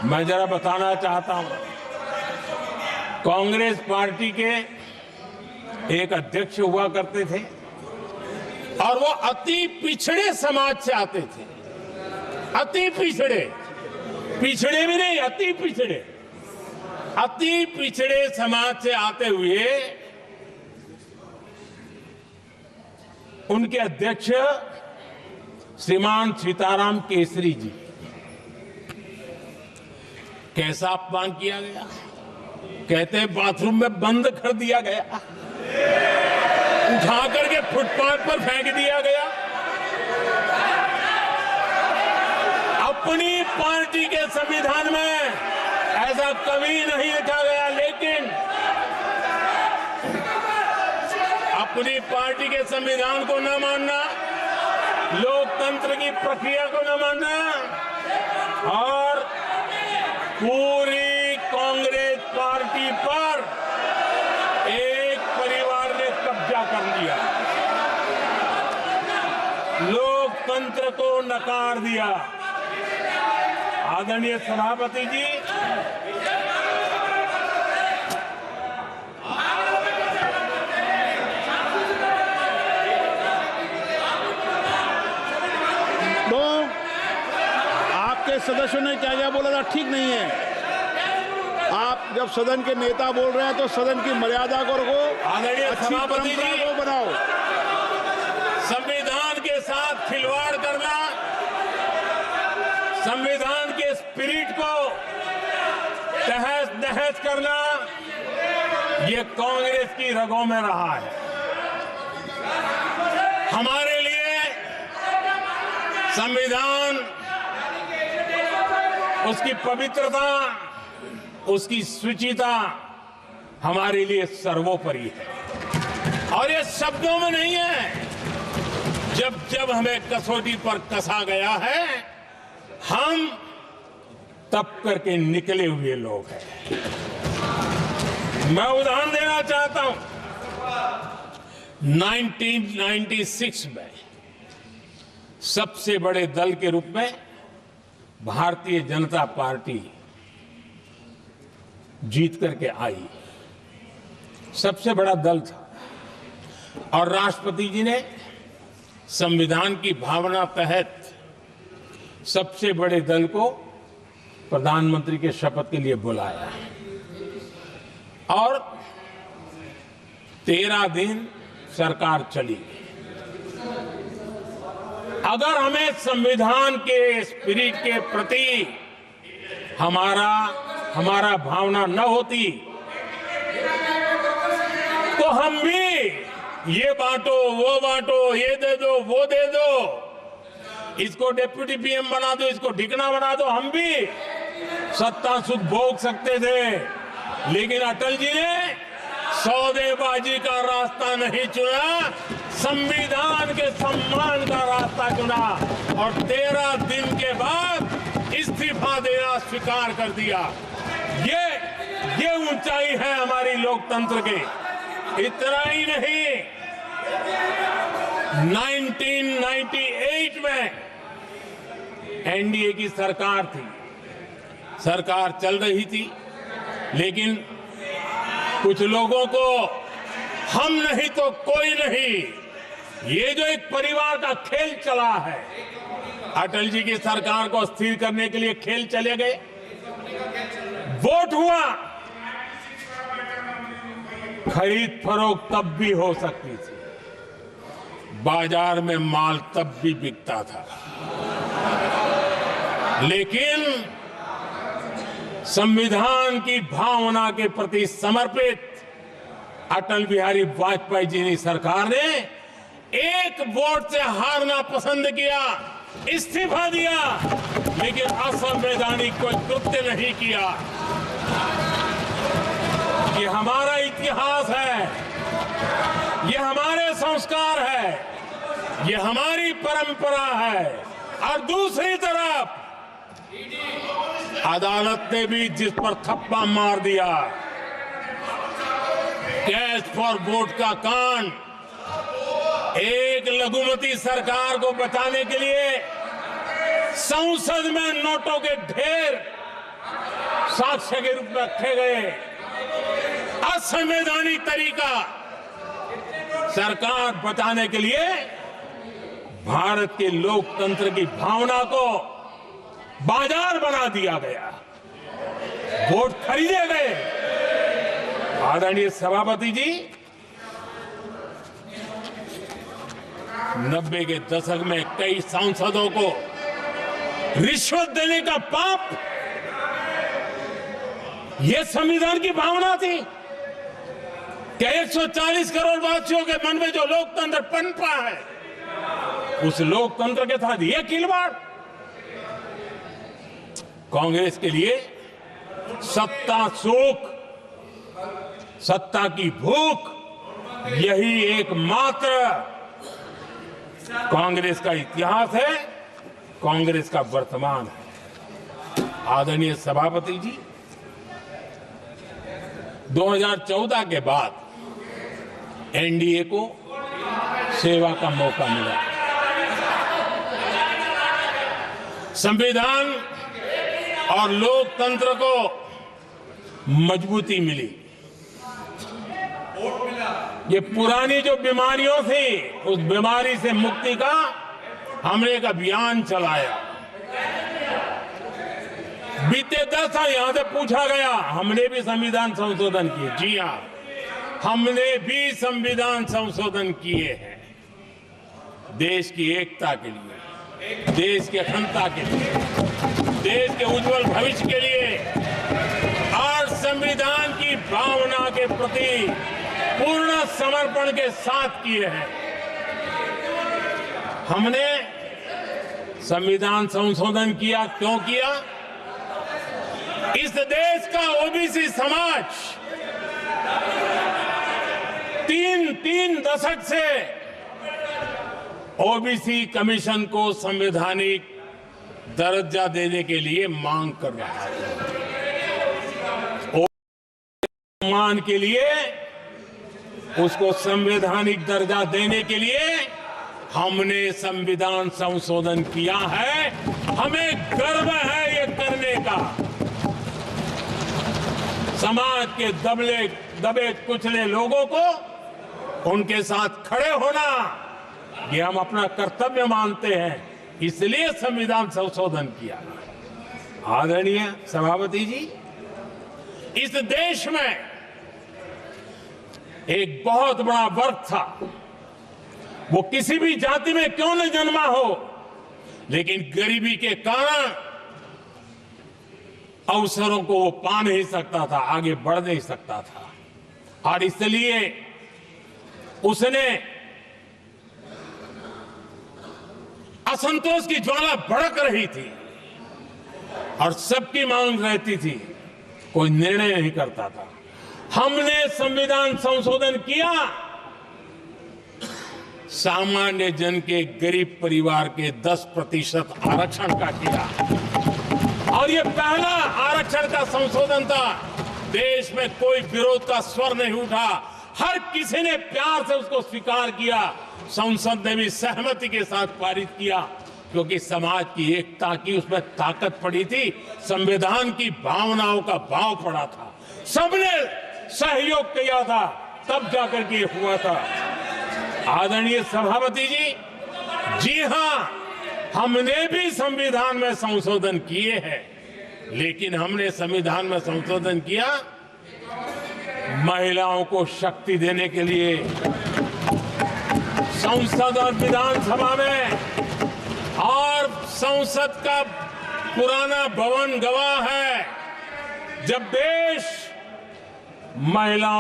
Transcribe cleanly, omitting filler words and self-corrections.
मैं जरा बताना चाहता हूं, कांग्रेस पार्टी के एक अध्यक्ष हुआ करते थे और वो अति पिछड़े समाज से आते थे। अति पिछड़े, पिछड़े भी नहीं, अति पिछड़े, अति पिछड़े समाज से आते हुए उनके अध्यक्ष श्रीमान सीताराम केसरी जी, कैसा अपमान किया गया। कहते हैं बाथरूम में बंद कर दिया गया, उठा करके फुटपाथ पर फेंक दिया गया। अपनी पार्टी के संविधान में ऐसा कभी नहीं लिखा गया, लेकिन अपनी पार्टी के संविधान को न मानना, लोकतंत्र की प्रक्रिया को न मानना और पूरी कांग्रेस पार्टी पर एक परिवार ने कब्जा कर लिया, लोकतंत्र को नकार दिया। आदरणीय सभापति जी, तो आपके सदस्यों ने क्या क्या बोला था, ठीक नहीं है। आप जब सदन के नेता बोल रहे हैं तो सदन की मर्यादा को रखो, अच्छी परंपरा को बनाओ। संविधान के साथ खिलवाड़ करना, संविधान के स्पिरिट को तहस नहस करना, ये कांग्रेस की रगों में रहा है। हमारे लिए संविधान, उसकी पवित्रता, उसकी शुचिता हमारे लिए सर्वोपरि है। और ये शब्दों में नहीं है, जब जब हमें कसौटी पर कसा गया है, हम तप करके निकले हुए लोग हैं। मैं उदाहरण देना चाहता हूं, 1996 में सबसे बड़े दल के रूप में भारतीय जनता पार्टी जीत करके आई, सबसे बड़ा दल था। और राष्ट्रपति जी ने संविधान की भावना तहत सबसे बड़े दल को प्रधानमंत्री के शपथ के लिए बुलाया और 13 दिन सरकार चली। अगर हमें संविधान के स्पिरिट के प्रति हमारा भावना न होती तो हम भी ये बांटो, वो बांटो, ये दे दो, वो दे दो, इसको डिप्टी पीएम बना दो, इसको ठिकाना बना दो, हम भी सत्ता सुख भोग सकते थे। लेकिन अटल जी ने सौदेबाजी का रास्ता नहीं चुना, संविधान के सम्मान का रास्ता चुना और 13 दिन के बाद इस्तीफा देना स्वीकार कर दिया। ये ऊंचाई है हमारी लोकतंत्र की। इतना ही नहीं, 1998 में एनडीए की सरकार थी, सरकार चल रही थी, लेकिन कुछ लोगों को हम नहीं तो कोई नहीं, ये जो एक परिवार का खेल चला है, अटल जी की सरकार को अस्थिर करने के लिए खेल चले गए। वोट हुआ, खरीद फरोख्त तब भी हो सकती थी, बाजार में माल तब भी बिकता था, लेकिन संविधान की भावना के प्रति समर्पित अटल बिहारी वाजपेयी जी की सरकार ने एक वोट से हारना पसंद किया, इस्तीफा दिया, लेकिन असंवैधानिक कोई कृत्य नहीं किया। ये हमारा इतिहास है, ये हमारे संस्कार है, ये हमारी परंपरा है। और दूसरी तरफ अदालत ने भी जिस पर थप्पा मार दिया, कैश फॉर वोट का कांड, एक लघुमती सरकार को बचाने के लिए संसद में नोटों के ढेर साक्ष्य के रूप में रखे गए असंवैधानिक तरीका सरकार बचाने के लिए भारत के लोकतंत्र की भावना को बाजार बना दिया गया, वोट खरीदे गए। आदरणीय सभापति जी, 90 के दशक में कई सांसदों को रिश्वत देने का पाप, यह संविधान की भावना थी कि 140 करोड़ वासियों के मन में जो लोकतंत्र पनपा है, उस लोकतंत्र के साथ यह खिलवाड़। कांग्रेस के लिए सत्ता सुख, सत्ता की भूख, यही एकमात्र कांग्रेस का इतिहास है, कांग्रेस का वर्तमान है। आदरणीय सभापति जी, 2014 के बाद एनडीए को सेवा का मौका मिला। संविधान और लोकतंत्र को मजबूती मिली। ये पुरानी जो बीमारियों थी, उस बीमारी से मुक्ति का हमने एक अभियान चलाया। बीते 10 साल यहां से पूछा गया, हमने भी संविधान संशोधन किए। जी हां, हमने भी संविधान संशोधन किए हैं, देश की एकता के लिए, देश की अखंडता के लिए, देश के उज्जवल भविष्य के लिए और संविधान की भावना के प्रति पूर्ण समर्पण के साथ किए हैं। हमने संविधान संशोधन किया, क्यों किया? इस देश का ओबीसी समाज तीन दशक से ओबीसी कमीशन को संवैधानिक दर्जा देने के लिए मांग कर रहा है। सम्मान के लिए, उसको संवैधानिक दर्जा देने के लिए हमने संविधान संशोधन किया है। हमें गर्व है ये करने का। समाज के दबे कुचले लोगों को उनके साथ खड़े होना, ये हम अपना कर्तव्य मानते हैं, इसलिए संविधान संशोधन किया। आदरणीय सभापति जी, इस देश में एक बहुत बड़ा वर्ग था, वो किसी भी जाति में क्यों न जन्मा हो, लेकिन गरीबी के कारण अवसरों को वो पा नहीं सकता था, आगे बढ़ नहीं सकता था। और इसलिए उसने असंतोष की ज्वाला भड़क रही थी और सबकी मांग रहती थी, कोई निर्णय नहीं करता था। हमने संविधान संशोधन किया, सामान्य जन के, गरीब परिवार के 10% आरक्षण का किया, और ये पहला आरक्षण का संशोधन था। देश में कोई विरोध का स्वर नहीं उठा, हर किसी ने प्यार से उसको स्वीकार किया। संसद ने भी सहमति के साथ पारित किया, क्योंकि समाज की एकता की उसमें ताकत पड़ी थी, संविधान की भावनाओं का भाव पड़ा था, सबने सहयोग किया था, तब जाकर के हुआ था। आदरणीय सभापति जी, जी हां, हमने भी संविधान में संशोधन किए हैं, लेकिन हमने संविधान में संशोधन किया महिलाओं को शक्ति देने के लिए। संसद और विधानसभा में, और संसद का पुराना भवन गवाह है, जब देश महिलाओं